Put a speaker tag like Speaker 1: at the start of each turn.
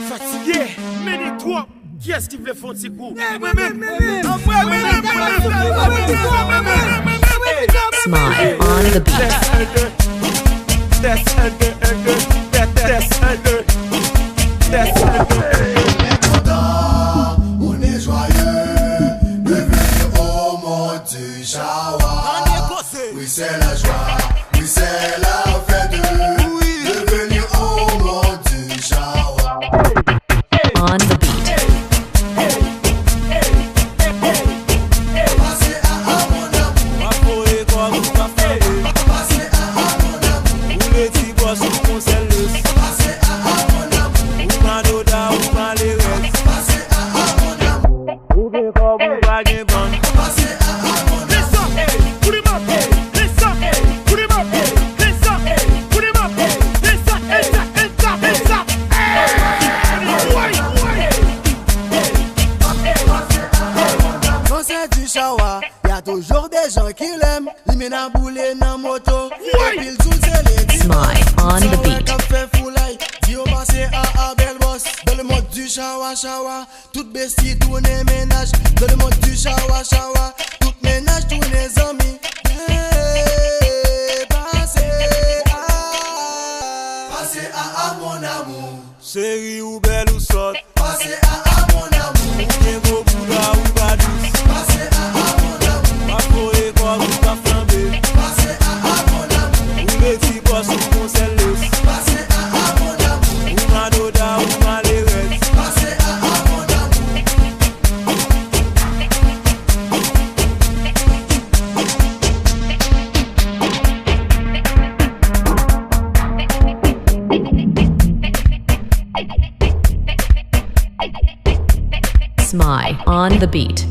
Speaker 1: Fatigué, mets-toi. Qui est-ce qui veut faire un petit coup?
Speaker 2: Smile on the beat.
Speaker 3: On est joyeux de venir au Monde du Chawa. Oui, c'est la joie, oui, c'est la fête de venir au Monde du Chawa.
Speaker 2: On the beat.
Speaker 3: Du Chawa, y'a toujours des gens qui l'aiment. Ils mènent à bouler dans moto. Ils tous les
Speaker 2: Smile on the beat.
Speaker 3: Dis au passé à belle boss. Dans le monde du Chawa, Chawa. Toute bestie, tous les ménages. Dans le monde du Chawa, Chawa. Tout ménage, tous les amis. Passez à mon amour.
Speaker 4: Chérie ou belle ou sotte.
Speaker 3: Passez à mon amour.
Speaker 4: Ou beau boula ou pas douce.
Speaker 3: Passez à mon amour.
Speaker 4: Ma forêt quoi ou pas flambé.
Speaker 3: Passez à mon amour.
Speaker 4: Ou les petits boss ou conseillers.
Speaker 3: Passez à mon amour.
Speaker 4: Ou ma doda ou ma lérette.
Speaker 3: Passez à mon amour.
Speaker 2: Smile on the beat.